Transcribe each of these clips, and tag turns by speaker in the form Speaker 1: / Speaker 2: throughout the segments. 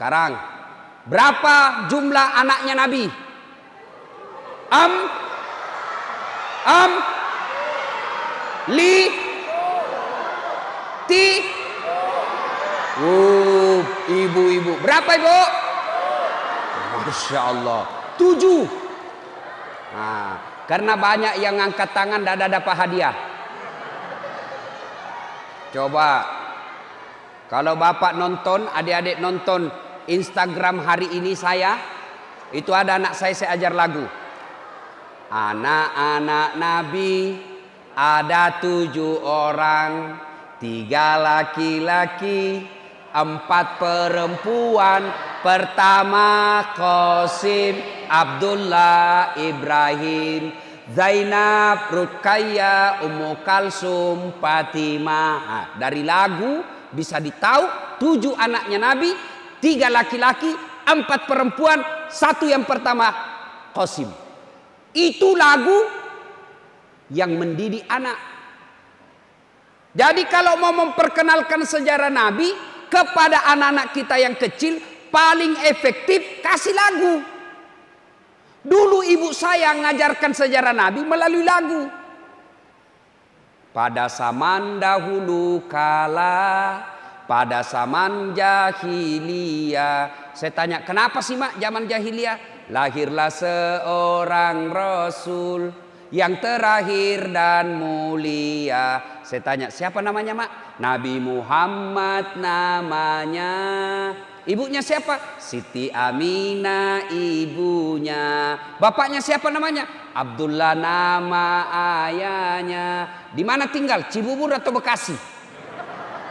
Speaker 1: Sekarang, berapa jumlah anaknya Nabi? Ibu-ibu. Berapa ibu? Masya Allah. 7. Nah, karena banyak yang angkat tangan tidak dapat hadiah. Coba, kalau bapak nonton, adik-adik nonton Instagram hari ini saya, itu ada anak saya ajar lagu. Anak-anak Nabi ada 7 orang, 3 laki-laki, 4 perempuan. Pertama Qasim, Abdullah, Ibrahim, Zainab, Ruqayyah, Ummu Kalsum, Fatimah. Nah, dari lagu bisa ditahu 7 anaknya Nabi, 3 laki-laki, 4 perempuan, 1 yang pertama Qasim. Itu lagu yang mendidik anak. Jadi kalau mau memperkenalkan sejarah Nabi kepada anak-anak kita yang kecil, paling efektif kasih lagu. Dulu ibu saya mengajarkan sejarah Nabi melalui lagu. Pada zaman dahulu kala, pada zaman jahiliyah. Saya tanya, kenapa sih mak zaman jahiliyah? Lahirlah seorang Rasul yang terakhir dan mulia. Saya tanya, siapa namanya mak? Nabi Muhammad namanya. Ibunya siapa? Siti Aminah ibunya. Bapaknya siapa namanya? Abdullah nama ayahnya. Di mana tinggal? Cibubur atau Bekasi?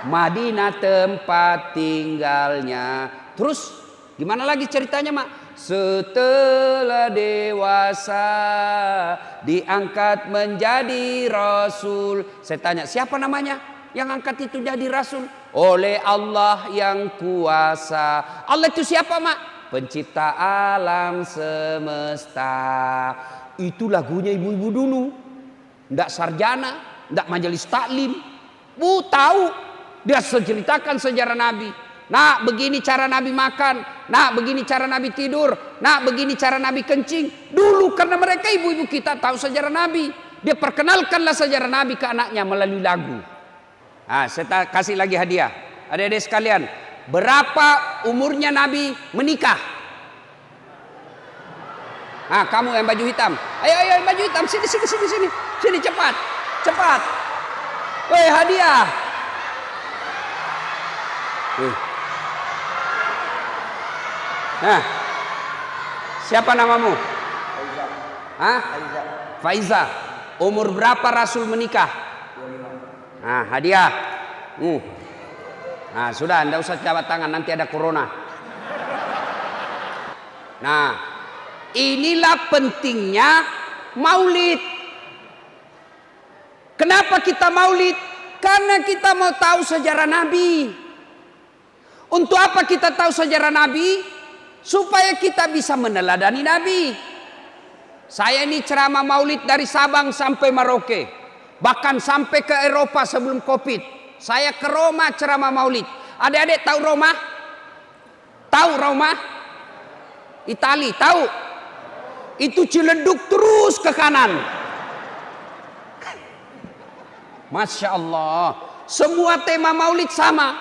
Speaker 1: Madinah tempat tinggalnya. Terus gimana lagi ceritanya mak? Setelah dewasa diangkat menjadi Rasul. Saya tanya, siapa namanya yang angkat itu jadi Rasul? Oleh Allah yang kuasa. Allah itu siapa mak? Pencipta alam semesta. Itu lagunya ibu-ibu dulu. Nggak sarjana, nggak majelis taklim. Bu tahu, dia ceritakan sejarah Nabi. Nah begini cara Nabi makan, nah begini cara Nabi tidur, nah begini cara Nabi kencing. Dulu karena mereka ibu-ibu kita tahu sejarah Nabi, dia perkenalkanlah sejarah Nabi ke anaknya melalui lagu. Nah, saya kasih lagi hadiah. Adik-adik sekalian, berapa umurnya Nabi menikah? Nah, kamu yang baju hitam. Ayo yang baju hitam, sini. Sini cepat. Woi, hadiah. Nah, siapa namamu?
Speaker 2: Faiza.
Speaker 1: Hah? Faiza. Umur berapa Rasul menikah?
Speaker 2: 25.
Speaker 1: Nah, hadiah. Nah, sudah, anda usah jabat tangan, nanti ada corona. Nah, inilah pentingnya maulid. Kenapa kita maulid? Karena kita mau tahu sejarah Nabi. Untuk apa kita tahu sejarah Nabi? Supaya kita bisa meneladani Nabi. Saya ini ceramah maulid dari Sabang sampai Merauke. Bahkan sampai ke Eropa sebelum Covid. Saya ke Roma ceramah maulid. Adik-adik tahu Roma? Tahu Roma? Itali, tahu? Itu Ciledug terus ke kanan. Masya Allah. Semua tema maulid sama.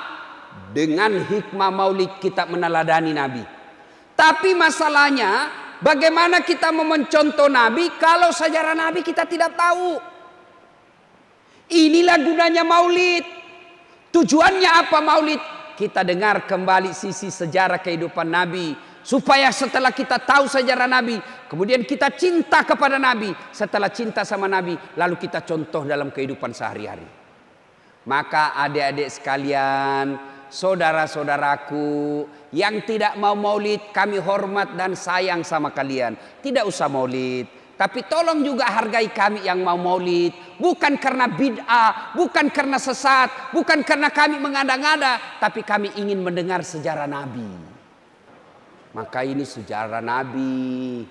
Speaker 1: Dengan hikmah maulid kita meneladani Nabi. Tapi masalahnya, bagaimana kita mau mencontoh Nabi kalau sejarah Nabi kita tidak tahu? Inilah gunanya maulid. Tujuannya apa maulid? Kita dengar kembali sisi sejarah kehidupan Nabi. Supaya setelah kita tahu sejarah Nabi, kemudian kita cinta kepada Nabi. Setelah cinta sama Nabi, lalu kita contoh dalam kehidupan sehari-hari. Maka adik-adik sekalian, saudara-saudaraku yang tidak mau maulid, kami hormat dan sayang sama kalian. Tidak usah maulid, tapi tolong juga hargai kami yang mau maulid. Bukan karena bid'ah, bukan karena sesat, bukan karena kami mengada-ngada, tapi kami ingin mendengar sejarah Nabi. Maka ini sejarah Nabi.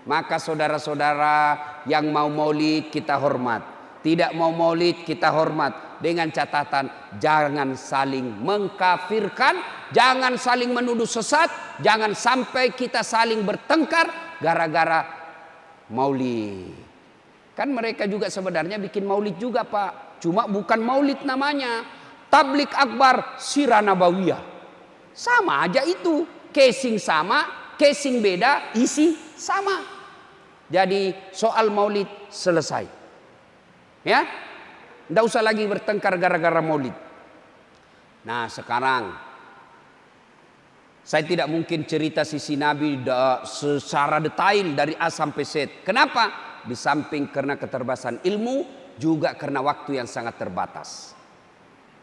Speaker 1: Maka saudara-saudara yang mau maulid kita hormat, tidak mau maulid kita hormat. dengan catatan jangan saling mengkafirkan, jangan saling menuduh sesat, jangan sampai kita saling bertengkar gara-gara maulid. Kan mereka juga sebenarnya bikin maulid juga Pak, cuma bukan maulid namanya, tablik akbar sirah nabawiyah. Sama aja itu, casing sama, casing beda, isi sama. Jadi soal maulid selesai. Ya, tidak usah lagi bertengkar gara-gara maulid. Nah sekarang saya tidak mungkin cerita sisi Nabi secara detail dari A sampai Z. Kenapa? Di samping karena keterbatasan ilmu, juga karena waktu yang sangat terbatas.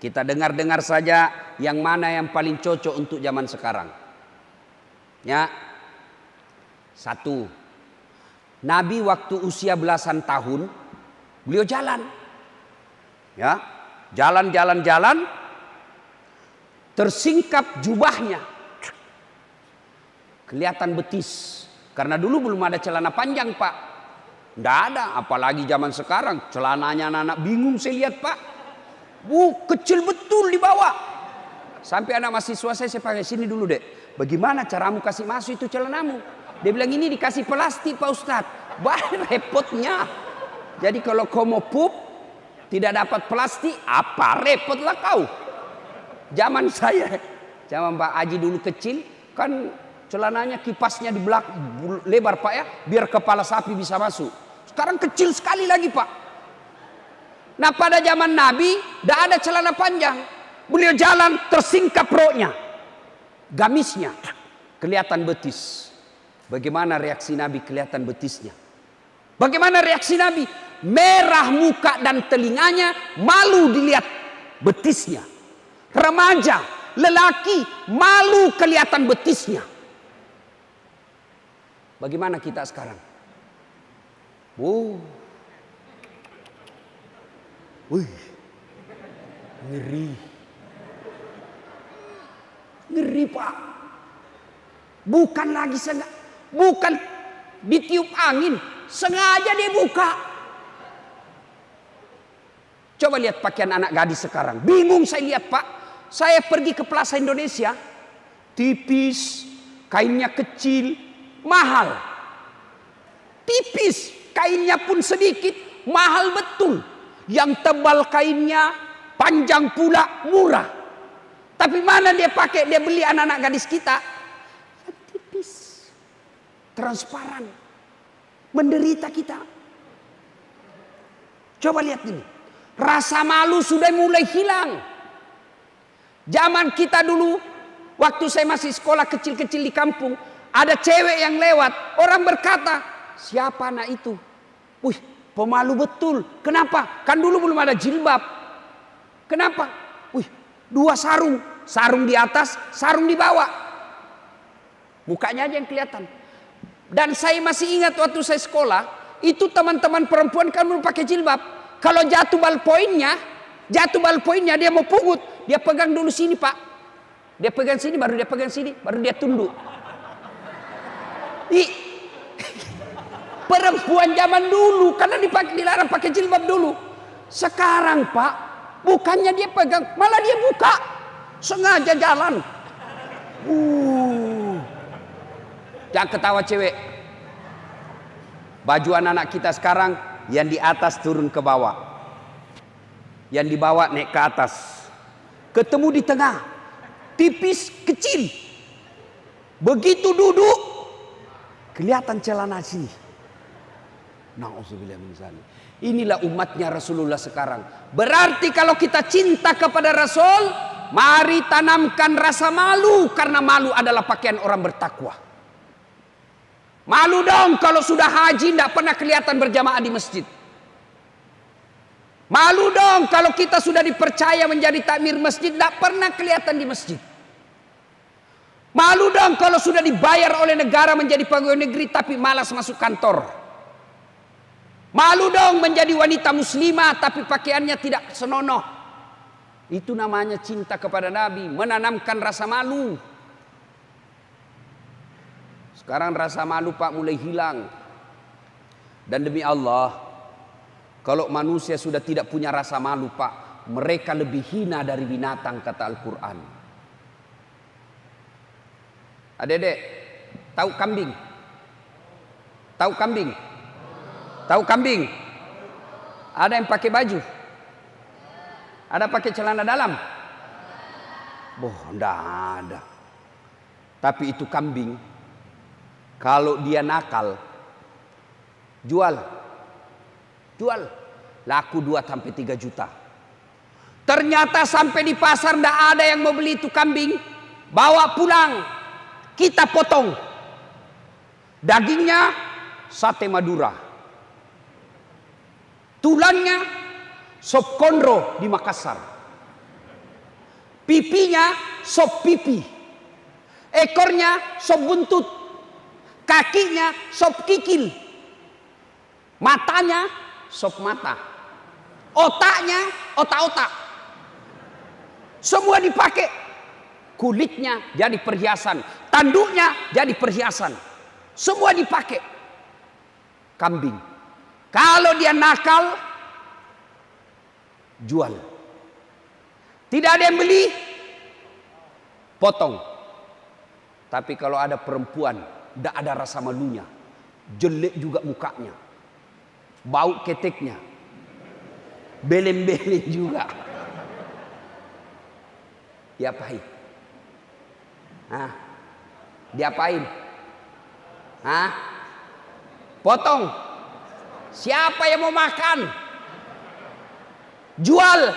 Speaker 1: Kita dengar-dengar saja yang mana yang paling cocok untuk zaman sekarang. Ya, satu, Nabi waktu usia belasan tahun, beliau jalan. Ya, jalan, tersingkap jubahnya, kelihatan betis. Karena dulu belum ada celana panjang Pak. Tidak ada, apalagi zaman sekarang celananya anak-anak bingung saya lihat Pak. Kecil betul di bawah. Sampai anak mahasiswa saya pakai sini dulu dek. Bagaimana caramu kasih masuk itu celanamu? Dia bilang ini dikasih plastik Pak Ustadz. Banyak repotnya. Jadi kalau kau mau pup tidak dapat plastik, apa repotlah kau. Zaman saya, zaman Pak Haji dulu kecil kan celananya kipasnya di belakang lebar Pak ya, biar kepala sapi bisa masuk. Sekarang kecil sekali lagi Pak. Nah pada zaman Nabi tidak ada celana panjang. Beliau jalan tersingkap roknya, gamisnya kelihatan betis. Bagaimana reaksi Nabi kelihatan betisnya? Bagaimana reaksi Nabi? Merah muka dan telinganya, malu dilihat betisnya. Remaja, lelaki, malu kelihatan betisnya. Bagaimana kita sekarang? Wih, ngeri Pak. Bukan lagi bukan ditiup angin, sengaja dia buka. Coba lihat pakaian anak gadis sekarang, bingung saya lihat Pak. Saya pergi ke Plaza Indonesia, tipis, kainnya kecil, mahal. Tipis, kainnya pun sedikit, mahal betul. Yang tebal kainnya, panjang pula, murah. Tapi mana dia pakai, dia beli anak-anak gadis kita? Yang tipis, transparan, menderita kita. Coba lihat ini, rasa malu sudah mulai hilang. Zaman kita dulu, waktu saya masih sekolah kecil-kecil di kampung, ada cewek yang lewat, orang berkata, siapa anak itu? Wih, pemalu betul. Kenapa? Kan dulu belum ada jilbab. Kenapa? Wih, 2 sarung. Sarung di atas, sarung di bawah. Mukanya aja yang kelihatan. Dan saya masih ingat waktu saya sekolah, itu teman-teman perempuan kan belum pakai jilbab. Kalau jatuh ballpointnya dia mau pungut, dia pegang dulu sini Pak. Dia pegang sini, baru dia pegang sini, baru dia tunduk. Perempuan zaman dulu karena dilarang pakai jilbab dulu. Sekarang Pak, bukannya dia pegang, malah dia buka, sengaja jalan. Jangan ketawa cewek. Baju anak-anak kita sekarang yang di atas turun ke bawah, yang di bawah naik ke atas, ketemu di tengah, tipis kecil. Begitu duduk kelihatan celana sini. Na'udzubillah min dzalik. Inilah umatnya Rasulullah sekarang. Berarti kalau kita cinta kepada Rasul, mari tanamkan rasa malu, karena malu adalah pakaian orang bertakwa. Malu dong kalau sudah haji tidak pernah kelihatan berjamaah di masjid. Malu dong kalau kita sudah dipercaya menjadi takmir masjid tidak pernah kelihatan di masjid. Malu dong kalau sudah dibayar oleh negara menjadi pegawai negeri tapi malas masuk kantor. Malu dong menjadi wanita muslimah tapi pakaiannya tidak senonoh. Itu namanya cinta kepada Nabi, menanamkan rasa malu. Sekarang rasa malu Pak mulai hilang. Dan demi Allah, kalau manusia sudah tidak punya rasa malu Pak, mereka lebih hina dari binatang, kata Al-Quran. Adik-adik, tahu kambing? Tahu kambing? Tahu kambing? Ada yang pakai baju? Ada pakai celana dalam? Boh, enggak ada. Tapi itu kambing, kalau dia nakal, jual, laku 2-3 juta. Ternyata sampai di pasar enggak ada yang mau beli itu kambing. Bawa pulang, kita potong. Dagingnya sate Madura, tulangnya sop konro di Makassar, pipinya sop pipi, ekornya sop buntut, kakinya sop kikil, matanya sop mata, otaknya otak-otak, semua dipakai. Kulitnya jadi perhiasan, tanduknya jadi perhiasan, semua dipakai. Kambing, kalau dia nakal, jual. Tidak ada yang beli, potong. Tapi kalau ada perempuan, tidak ada rasa malunya, jelek juga mukanya, bau keteknya, beleng-beleng juga, diapain? Hah? Diapain? Hah? Potong. Siapa yang mau makan? Jual.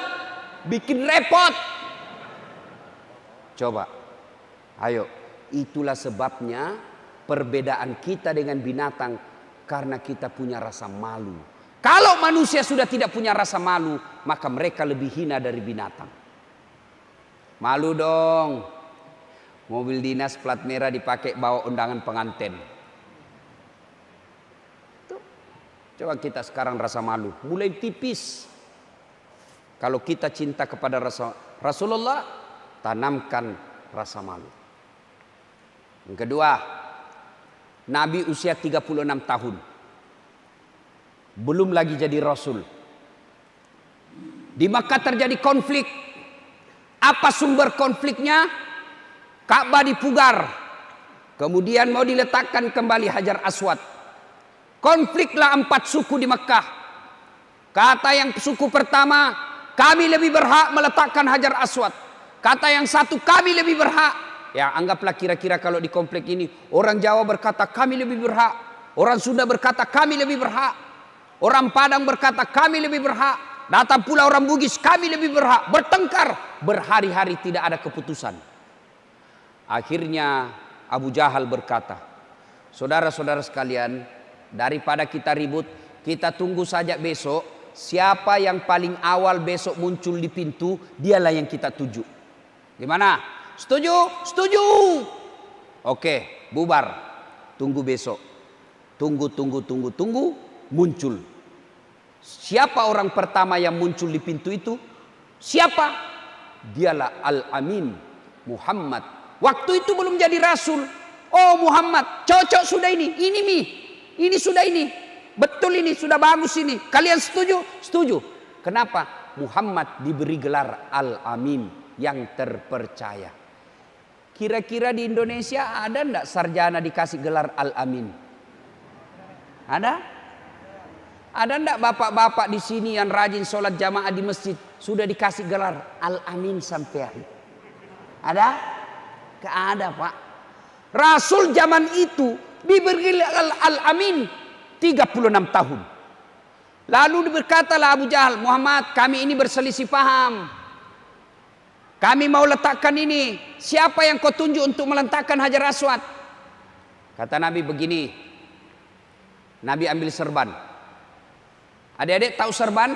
Speaker 1: Bikin repot. Coba. Ayo. Itulah sebabnya perbedaan kita dengan binatang. Karena kita punya rasa malu. Kalau manusia sudah tidak punya rasa malu, maka mereka lebih hina dari binatang. Malu dong. Mobil dinas plat merah dipakai bawa undangan pengantin. Coba kita sekarang rasa malu, mulai tipis. Kalau kita cinta kepada Rasulullah, tanamkan rasa malu. Yang kedua, Nabi usia 36 tahun. Belum lagi jadi Rasul. Di Makkah terjadi konflik. Apa sumber konfliknya? Ka'bah dipugar. Kemudian mau diletakkan kembali Hajar Aswad. Konfliklah 4 suku di Mekah. Kata yang suku pertama, kami lebih berhak meletakkan Hajar Aswad. Kata yang satu, kami lebih berhak. Ya, anggaplah kira-kira kalau di komplek ini orang Jawa berkata kami lebih berhak, orang Sunda berkata kami lebih berhak, orang Padang berkata kami lebih berhak, datang pula orang Bugis kami lebih berhak. Bertengkar berhari-hari tidak ada keputusan. Akhirnya Abu Jahal berkata, saudara-saudara sekalian, daripada kita ribut, kita tunggu saja besok. Siapa yang paling awal besok muncul di pintu, dialah yang kita tuju. Gimana? Setuju? Setuju. Oke, bubar. Tunggu besok. Tunggu. Muncul. Siapa orang pertama yang muncul di pintu itu? Siapa? Dialah Al-Amin, Muhammad. Waktu itu belum jadi Rasul. Oh Muhammad, cocok sudah ini mi. Ini sudah ini, betul ini, sudah bagus ini. Kalian setuju? Setuju. Kenapa? Muhammad diberi gelar Al-Amin, yang terpercaya. Kira-kira di Indonesia ada enggak sarjana dikasih gelar Al-Amin? Ada? Ada enggak bapak-bapak di sini yang rajin sholat jamaah di masjid sudah dikasih gelar Al-Amin sampean? Ada? Enggak ada, Pak. Rasul zaman itu diberi Al-Amin 36 tahun. Lalu berkatalah Abu Jahal, Muhammad, kami ini berselisih paham. Kami mau letakkan ini. Siapa yang kau tunjuk untuk meletakkan Hajar Aswad? Kata Nabi begini. Nabi ambil serban. Adik-adik tahu serban?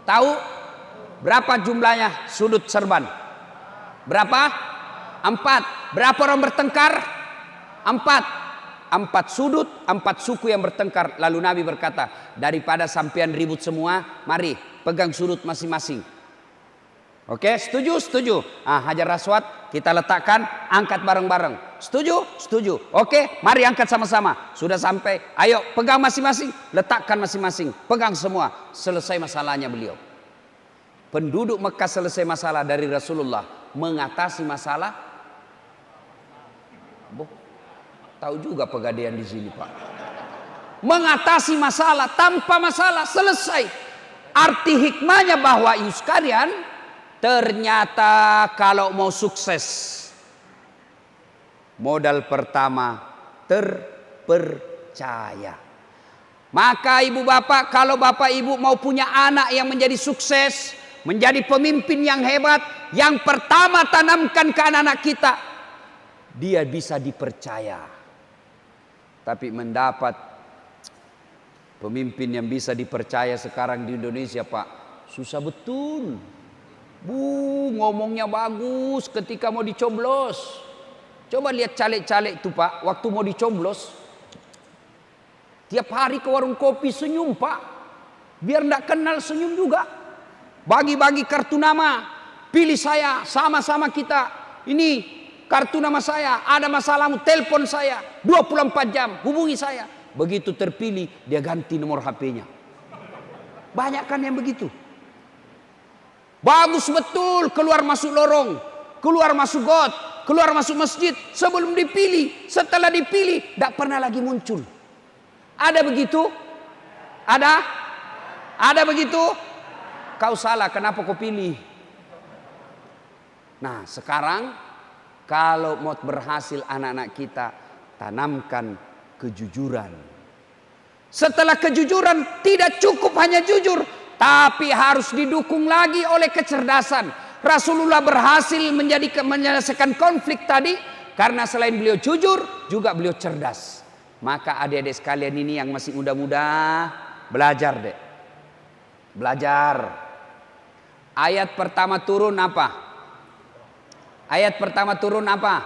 Speaker 1: Tahu? Berapa jumlahnya sudut serban? Berapa? 4. Berapa orang bertengkar? 4 sudut, 4 suku yang bertengkar. Lalu Nabi berkata, daripada sampean ribut semua, mari pegang sudut masing-masing. Oke, setuju? Setuju. Hajar Aswad kita letakkan, angkat bareng-bareng. Setuju? Setuju. Oke, mari angkat sama-sama. Sudah sampai, ayo pegang masing-masing, letakkan masing-masing, pegang semua. Selesai masalahnya beliau. Penduduk Mekah selesai masalah dari Rasulullah, mengatasi masalah. Tahu juga Pegadaian di sini, Pak. Mengatasi masalah tanpa masalah selesai. Arti hikmahnya bahwa sekalian, ternyata kalau mau sukses, modal pertama terpercaya. Maka ibu bapak, kalau bapak ibu mau punya anak yang menjadi sukses, menjadi pemimpin yang hebat, yang pertama tanamkan ke anak-anak kita, dia bisa dipercaya. Tapi mendapat pemimpin yang bisa dipercaya sekarang di Indonesia, Pak, susah betul. Ngomongnya bagus ketika mau dicoblos. Coba lihat caleg-caleg itu, Pak, waktu mau dicoblos, tiap hari ke warung kopi senyum, Pak. Biar enggak kenal senyum juga. Bagi-bagi kartu nama. Pilih saya, sama-sama kita. Ini kartu nama saya. Ada masalahmu, telepon saya. 24 jam, hubungi saya. Begitu terpilih, dia ganti nomor HP-nya. Banyak kan yang begitu. Bagus betul keluar masuk lorong. Keluar masuk got. Keluar masuk masjid. Sebelum dipilih. Setelah dipilih, tidak pernah lagi muncul. Ada begitu? Ada begitu? Kau salah, kenapa kau pilih? Nah, sekarang kalau mau berhasil anak-anak kita, tanamkan kejujuran. Setelah kejujuran, tidak cukup hanya jujur, tapi harus didukung lagi oleh kecerdasan. Rasulullah berhasil menyelesaikan konflik tadi karena selain beliau jujur, juga beliau cerdas. Maka adik-adik sekalian ini yang masih muda-muda, belajar deh. Belajar. Ayat pertama turun apa? Ayat pertama turun apa?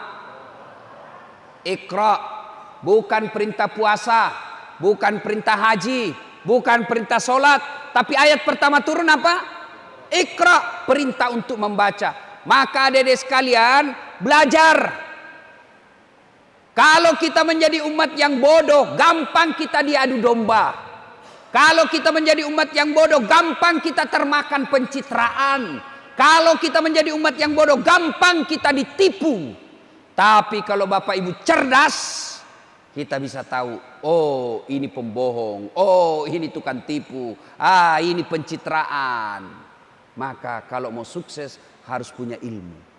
Speaker 1: Iqra. Bukan perintah puasa, bukan perintah haji, bukan perintah sholat. Tapi ayat pertama turun apa? Iqra. Perintah untuk membaca. Maka adik-adik sekalian, belajar. Kalau kita menjadi umat yang bodoh, gampang kita diadu domba. Kalau kita menjadi umat yang bodoh, gampang kita termakan pencitraan. Kalau kita menjadi umat yang bodoh, gampang kita ditipu. Tapi kalau Bapak Ibu cerdas, kita bisa tahu, oh ini pembohong, oh ini tukang tipu, ini pencitraan. Maka kalau mau sukses harus punya ilmu.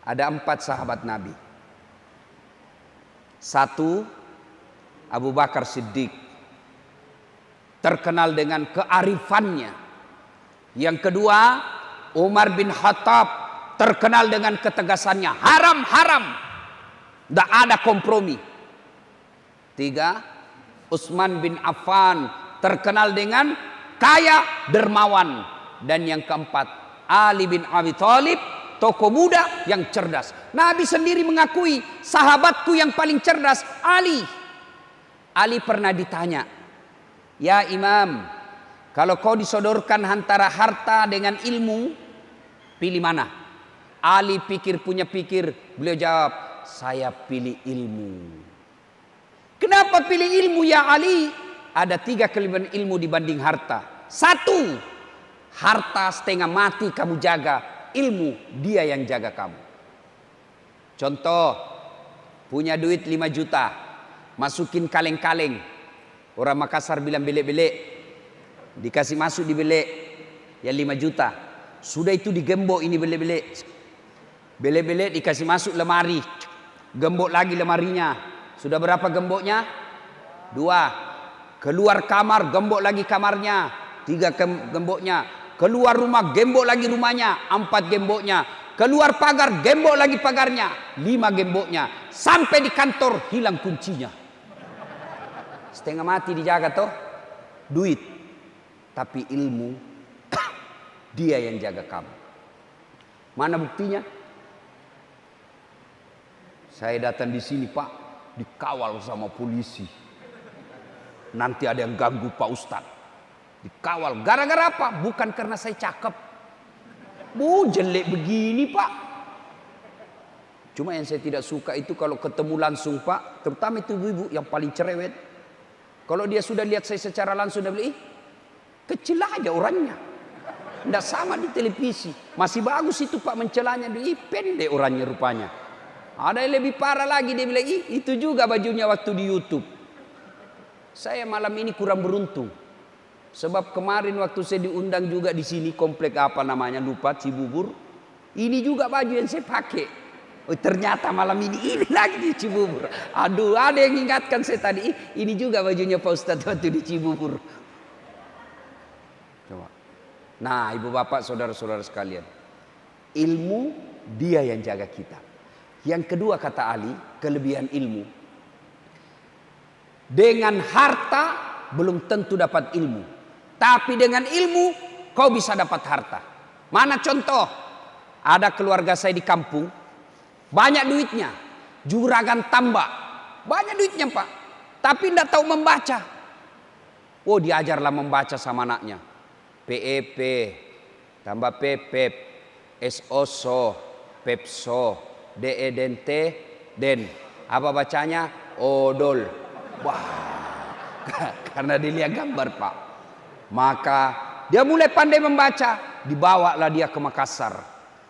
Speaker 1: Ada 4 sahabat Nabi. 1, Abu Bakar Siddiq, terkenal dengan kearifannya. Yang kedua, Umar bin Khattab, terkenal dengan ketegasannya. Haram, haram. Tidak ada kompromi. 3, Utsman bin Affan, terkenal dengan kaya dermawan. Dan yang keempat, Ali bin Abi Thalib, tokoh muda yang cerdas. Nabi sendiri mengakui, sahabatku yang paling cerdas Ali. Ali pernah ditanya, ya Imam, kalau kau disodorkan antara harta dengan ilmu, pilih mana? Ali punya pikir, beliau jawab, saya pilih ilmu. Kenapa pilih ilmu ya Ali? Ada 3 kelebihan ilmu dibanding harta. 1, harta setengah mati kamu jaga. Ilmu dia yang jaga kamu. Contoh, punya duit 5 juta, masukin kaleng-kaleng. Orang Makassar bilang belek-belek, dikasih masuk di belek, ya 5 juta. Sudah itu digembok ini belek-belek. Belek-belek dikasih masuk lemari, gembok lagi lemarinya. Sudah berapa gemboknya? 2. Keluar kamar, gembok lagi kamarnya. 3 gemboknya. Keluar rumah, gembok lagi rumahnya. 4 gemboknya. Keluar pagar, gembok lagi pagarnya. 5 gemboknya. Sampai di kantor, hilang kuncinya. Setengah mati dijaga toh. Duit. Tapi ilmu, dia yang jaga kamu. Mana buktinya? Saya datang di sini, Pak, dikawal sama polisi. Nanti ada yang ganggu Pak Ustadz. Dikawal. Gara-gara apa? Bukan karena saya cakep. Jelek begini, Pak. Cuma yang saya tidak suka itu kalau ketemu langsung, Pak. Terutama itu ibu-ibu yang paling cerewet. Kalau dia sudah lihat saya secara langsung, dia bilang, Kecil aja orangnya. Tidak sama di televisi. Masih bagus itu Pak mencelanya. Pendek orangnya rupanya. Ada yang lebih parah lagi. Dia bilang, itu juga bajunya waktu di YouTube. Saya malam ini kurang beruntung. Sebab kemarin waktu saya diundang juga di sini. Komplek apa namanya lupa, Cibubur. Ini juga baju yang saya pakai. Oh, ternyata malam ini lagi di Cibubur. Aduh, ada yang ingatkan saya tadi. Ini juga bajunya Pak Ustadz waktu di Cibubur. Coba. Nah, ibu bapak, saudara-saudara sekalian. Ilmu dia yang jaga kita. Yang kedua kata Ali, kelebihan ilmu. Dengan harta belum tentu dapat ilmu. Tapi dengan ilmu kau bisa dapat harta. Mana contoh? Ada keluarga saya di kampung. Banyak duitnya. Juragan tambak. Banyak duitnya Pak. Tapi tidak tahu membaca. Oh, diajarlah membaca sama anaknya. PEP, tambah PEP, SOSO, PEPSO, DEDNT, den. Apa bacanya? Odol. Wah, karena dilihat gambar Pak. Maka dia mulai pandai membaca. Dibawalah dia ke Makassar.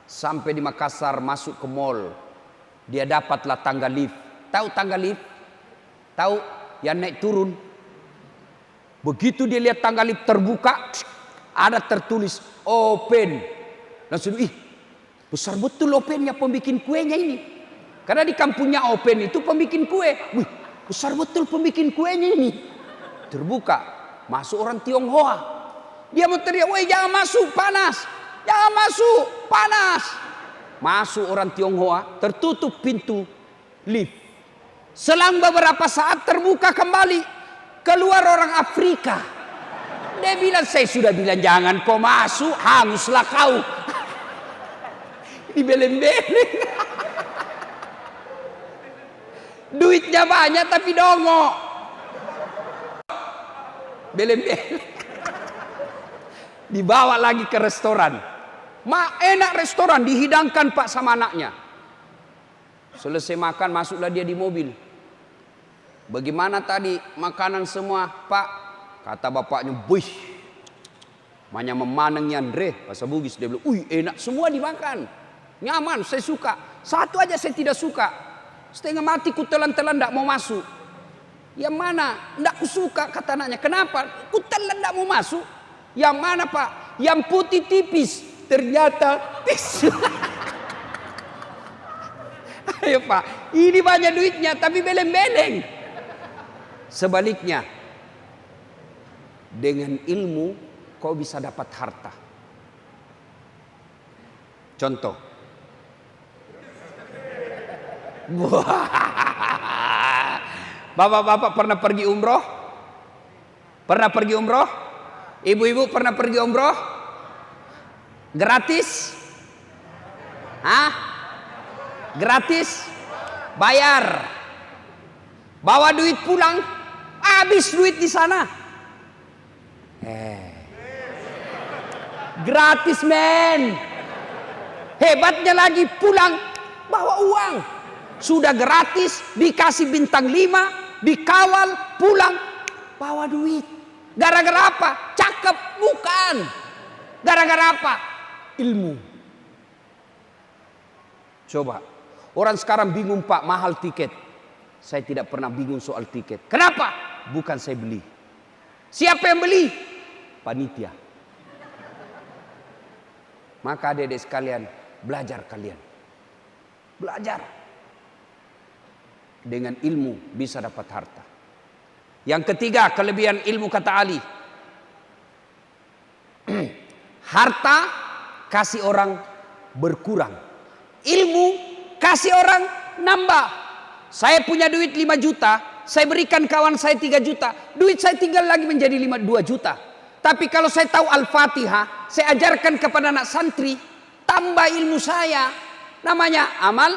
Speaker 1: Sampai di Makassar masuk ke mall. Dia dapatlah tangga lift. Tahu tangga lift? Tahu yang naik turun. Begitu dia lihat tangga lift terbuka, ada tertulis open. Langsung besar betul opennya pembikin kuenya ini. Karena di kampungnya open itu pembikin kue. Wih, besar betul pembikin kuenya ini. Terbuka, masuk orang Tionghoa. Dia mau teriak, "Woi, jangan masuk, panas. Jangan masuk, panas." Masuk orang Tionghoa, tertutup pintu lift. Selang beberapa saat terbuka kembali. Keluar orang Afrika. Dia bilang, "Saya sudah bilang jangan kau masuk, hanguslah kau." Dibeleng-beleng. Duitnya banyak tapi dongo. Beleng-beleng. Dibawa lagi ke restoran. Enak restoran, dihidangkan Pak sama anaknya. Selesai makan, masuklah dia di mobil. Bagaimana tadi makanan semua Pak? Kata bapaknya, "Wih, banyak memanengnya Andre." Bahasa Bugis dia bilang, "Enak semua dimakan. Nyaman, saya suka. Satu aja saya tidak suka. Setengah mati ku telan-telan tidak mau masuk." "Yang mana?" "Tidak ku suka," kata anaknya. "Kenapa?" "Ku telan tidak mau masuk." "Yang mana Pak?" "Yang putih tipis." Ternyata tisu. Ayo Pak, ini banyak duitnya tapi beleng-beleng. Sebaliknya, dengan ilmu kau bisa dapat harta. Contoh. Bapak-bapak pernah pergi umroh? Pernah pergi umroh? Ibu-ibu pernah pergi umroh? Gratis? Hah? Gratis? Bayar? Bawa duit pulang? Habis duit di sana. Gratis men. Hebatnya lagi pulang bawa uang. Sudah gratis, dikasih bintang 5, dikawal, pulang bawa duit. Gara-gara apa? Cakep? Bukan. Gara-gara apa? Ilmu. Coba. Orang sekarang bingung Pak, mahal tiket. Saya tidak pernah bingung soal tiket. Kenapa? Bukan saya beli. Siapa yang beli? Panitia. Maka adik-adik sekalian, belajar kalian. Belajar. Dengan ilmu bisa dapat harta. Yang ketiga, kelebihan ilmu kata Ali. Harta kasih orang berkurang. Ilmu kasih orang nambah. Saya punya duit 5 juta, saya berikan kawan saya 3 juta. Duit saya tinggal lagi menjadi 2 juta. Tapi kalau saya tahu Al-Fatihah, saya ajarkan kepada anak santri, tambah ilmu saya. Namanya amal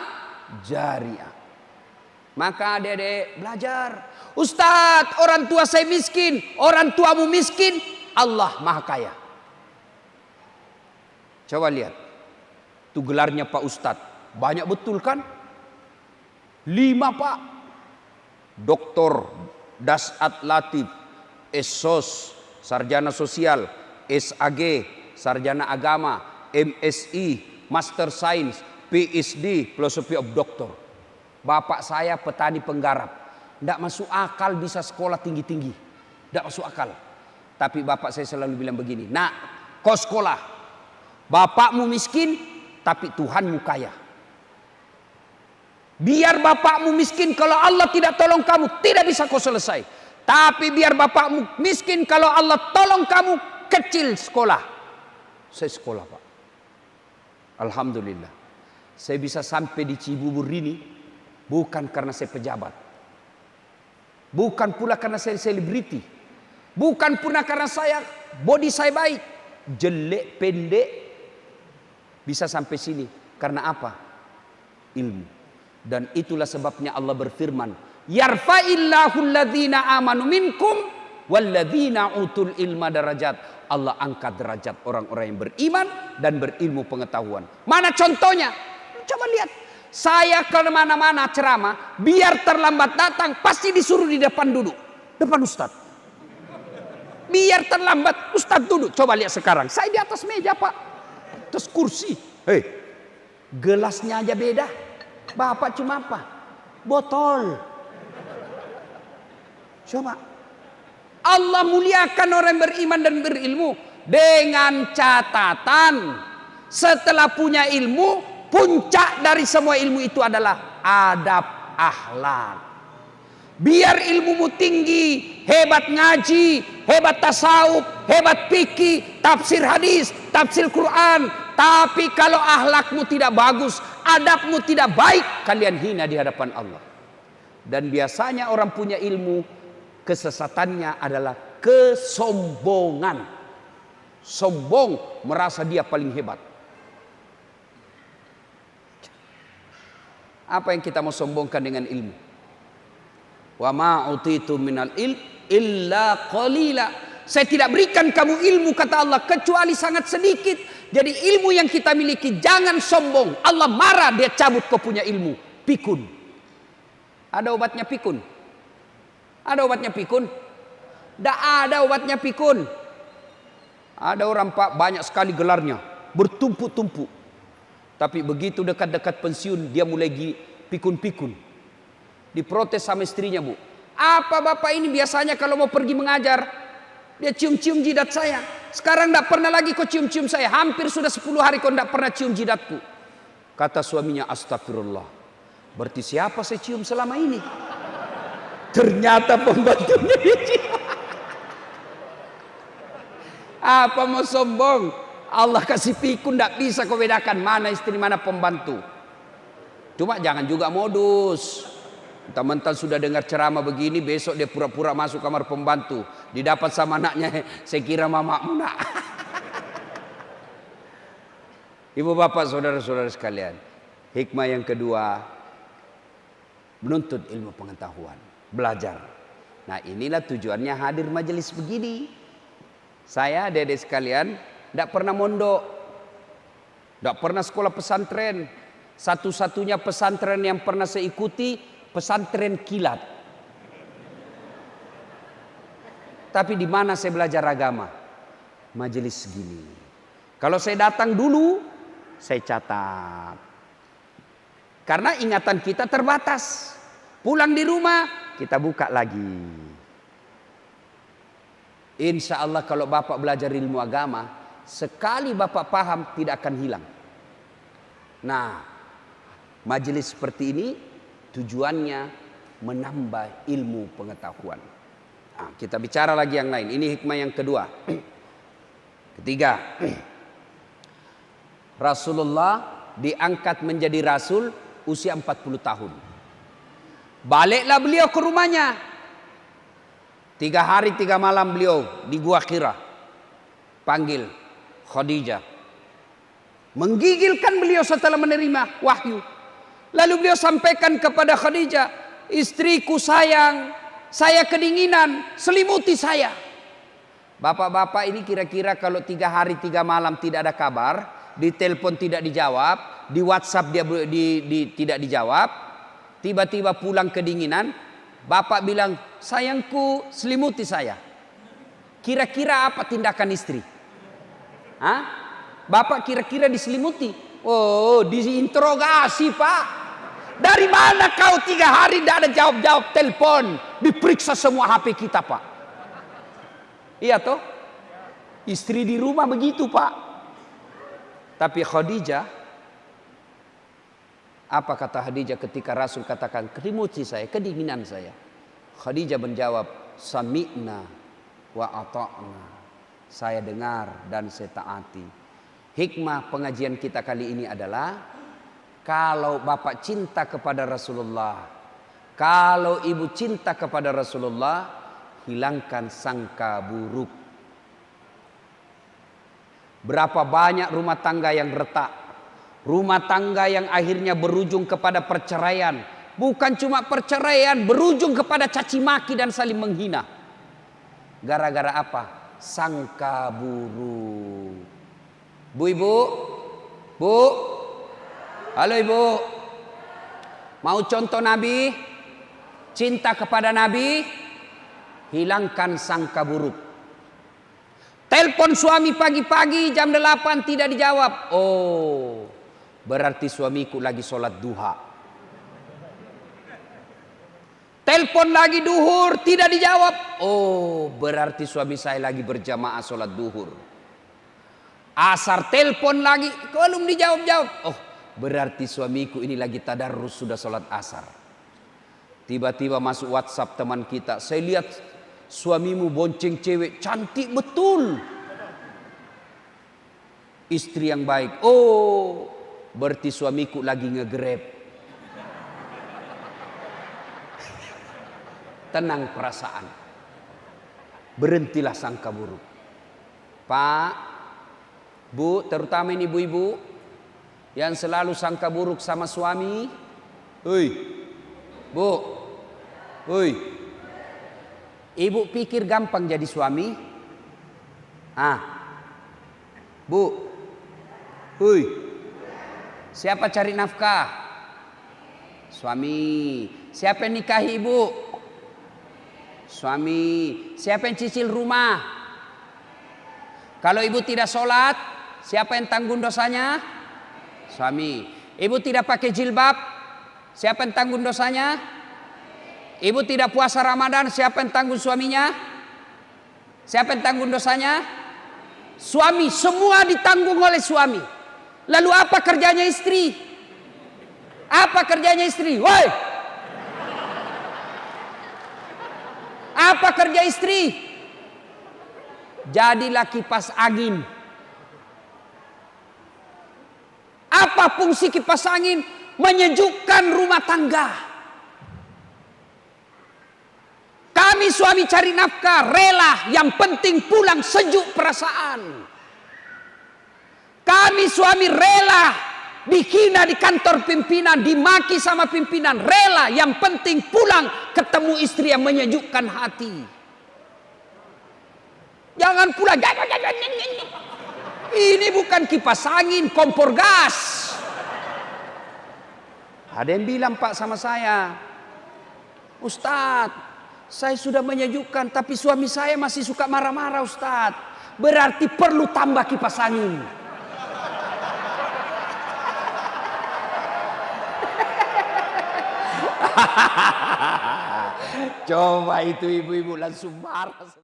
Speaker 1: jariah. Maka adik-adik belajar. "Ustadz, orang tua saya miskin, orang tuamu miskin, Allah Maha Kaya." Coba lihat. Itu gelarnya Pak Ustadz. Banyak betul kan? 5 Pak. Doktor Dasat Latif, Esos, sarjana sosial, SAG, sarjana agama, MSI, Master Science, PhD, Philosophy of Doctor. Bapak saya petani penggarap. Tidak masuk akal bisa sekolah tinggi-tinggi. Tidak masuk akal. Tapi bapak saya selalu bilang begini, nak, kau sekolah. Bapakmu miskin, tapi Tuhanmu kaya. Biar bapakmu miskin, kalau Allah tidak tolong kamu, tidak bisa kau selesai. Tapi biar bapakmu miskin, kalau Allah tolong kamu, kecil sekolah. Saya sekolah, Pak. Alhamdulillah. Saya bisa sampai di Cibubur ini, bukan karena saya pejabat. Bukan pula karena saya selebriti. Bukan pula karena saya body saya baik. Jelek, pendek. Bisa sampai sini. Karena apa? Ilmu. Dan itulah sebabnya Allah berfirman, yarfa'illahu alladhina amanu minkum walladhina utul ilma darajat. Allah angkat derajat orang-orang yang beriman dan berilmu pengetahuan. Mana contohnya? Coba lihat. Saya ke mana-mana ceramah, biar terlambat datang pasti disuruh di depan duduk. Depan Ustaz. Biar terlambat Ustaz duduk. Coba lihat sekarang. Saya di atas meja, Pak. Atas kursi. Hei, gelasnya aja beda. Bapak cuma apa? Botol. Coba. Allah muliakan orang beriman dan berilmu. Dengan catatan, setelah punya ilmu, puncak dari semua ilmu itu adalah adab akhlak. Biar ilmumu tinggi, hebat ngaji, hebat tasawuf, hebat fikih, tafsir hadis, tafsir Quran. Tapi kalau akhlakmu tidak bagus, adabmu tidak baik, kalian hina di hadapan Allah. Dan biasanya orang punya ilmu, kesesatannya adalah kesombongan. Sombong, merasa dia paling hebat. Apa yang kita mau sombongkan dengan ilmu? Wa ma utitu minal ilm illa qalila. Saya tidak berikan kamu ilmu, kata Allah, kecuali sangat sedikit. Jadi ilmu yang kita miliki jangan sombong. Allah marah, dia cabut kau punya ilmu. Pikun. Ada obatnya pikun? Ada obatnya pikun? Tidak ada obatnya pikun. Ada orang, Pak, banyak sekali gelarnya, bertumpuk-tumpuk. Tapi begitu dekat-dekat pensiun, dia mulai pikun-pikun. Diprotes sama istrinya, Bu. Apa bapak ini biasanya kalau mau pergi mengajar, dia cium-cium jidat saya. Sekarang tidak pernah lagi kau cium-cium saya. Hampir sudah 10 hari kau tidak pernah cium jidatku. Kata suaminya, astagfirullah. Berarti siapa saya cium selama ini? Ternyata pembantunya dicium. Apa mau sombong? Allah kasih pikun, tidak bisa kau bedakan mana istri mana pembantu. Cuma jangan juga modus. Mentang-mentang sudah dengar ceramah begini, besok dia pura-pura masuk kamar pembantu. Didapat sama anaknya, saya kira mamamu nak. Ibu bapak saudara-saudara sekalian, hikmah yang kedua, menuntut ilmu pengetahuan, belajar. Nah inilah tujuannya hadir majelis begini. Saya adik-adik sekalian, tidak pernah mondok, tidak pernah sekolah pesantren. Satu-satunya pesantren yang pernah saya ikuti, pesantren kilat. Tapi di mana saya belajar agama? Majelis segini. Kalau saya datang dulu, saya catat. Karena ingatan kita terbatas. Pulang di rumah, kita buka lagi. Insya Allah kalau bapak belajar ilmu agama, sekali bapak paham tidak akan hilang. Nah, majelis seperti ini tujuannya menambah ilmu pengetahuan. Nah, kita bicara lagi yang lain. Ini hikmah yang kedua. Ketiga, Rasulullah diangkat menjadi rasul usia 40 tahun. Baliklah beliau ke rumahnya. 3 hari 3 malam beliau di Gua Hira. Panggil Khadijah. Menggigilkan beliau setelah menerima wahyu. Lalu beliau sampaikan kepada Khadijah, istriku sayang, saya kedinginan, selimuti saya. Bapak-bapak ini kira-kira kalau 3 hari 3 malam tidak ada kabar, di telepon tidak dijawab, di WhatsApp dia tidak dijawab, tiba-tiba pulang kedinginan, bapak bilang, sayangku selimuti saya. Kira-kira apa tindakan istri? Hah? Bapak kira-kira diselimuti? Oh, diinterogasi Pak. Dari mana kau 3 hari tidak ada jawab-jawab telepon? Diperiksa semua HP kita Pak. Iya toh? Istri di rumah begitu Pak. Tapi Khadijah, apa kata Khadijah ketika Rasul katakan kerimuti saya, kedinginan saya? Khadijah menjawab, sami'na wa ata'na. Saya dengar dan saya taati. Hikmah pengajian kita kali ini adalah, kalau bapak cinta kepada Rasulullah, kalau ibu cinta kepada Rasulullah, hilangkan sangka buruk. Berapa banyak rumah tangga yang retak, rumah tangga yang akhirnya berujung kepada perceraian. Bukan cuma perceraian, berujung kepada caci maki dan saling menghina. Gara-gara apa? Sangka buruk. Bu, ibu, bu, halo ibu, mau contoh Nabi, cinta kepada Nabi, hilangkan sangka buruk. Telepon suami pagi-pagi jam 8 tidak dijawab. Oh, berarti suamiku lagi sholat duha. Telepon lagi duhur tidak dijawab. Oh, berarti suami saya lagi berjamaah sholat duhur. Asar telepon lagi, belum dijawab-jawab. Oh, berarti suamiku ini lagi tadarrus sudah sholat asar. Tiba-tiba masuk WhatsApp teman kita, saya lihat suamimu bonceng cewek cantik betul. Istri yang baik. Oh, berarti suamiku lagi nge-grab. Tenang perasaan. Berhentilah sangka buruk. Pak, Bu, terutama ini ibu-ibu yang selalu sangka buruk sama suami. Hei, Bu, hei, ibu pikir gampang jadi suami? Bu, hei, siapa cari nafkah? Suami. Siapa yang nikahi ibu? Suami. Siapa yang cicil rumah? Kalau ibu tidak sholat, siapa yang tanggung dosanya? Suami. Ibu tidak pakai jilbab, siapa yang tanggung dosanya? Ibu tidak puasa Ramadan, siapa yang tanggung suaminya? Siapa yang tanggung dosanya? Suami. Semua ditanggung oleh suami. Lalu apa kerjanya istri? Apa kerjanya istri? Woi! Apa kerja istri? Jadilah kipas angin. Apa fungsi kipas angin? Menyejukkan rumah tangga. Kami suami cari nafkah, rela, yang penting pulang sejuk perasaan. Kami suami rela dihina di kantor pimpinan, dimaki sama pimpinan, rela, yang penting pulang ketemu istri yang menyejukkan hati. Jangan pulang. Ini bukan kipas angin, kompor gas. Ada yang bilang Pak sama saya, Ustadz, saya sudah menyejukkan tapi suami saya masih suka marah-marah Ustadz. Berarti perlu tambah kipas angin. Coba itu ibu-ibu langsung marah.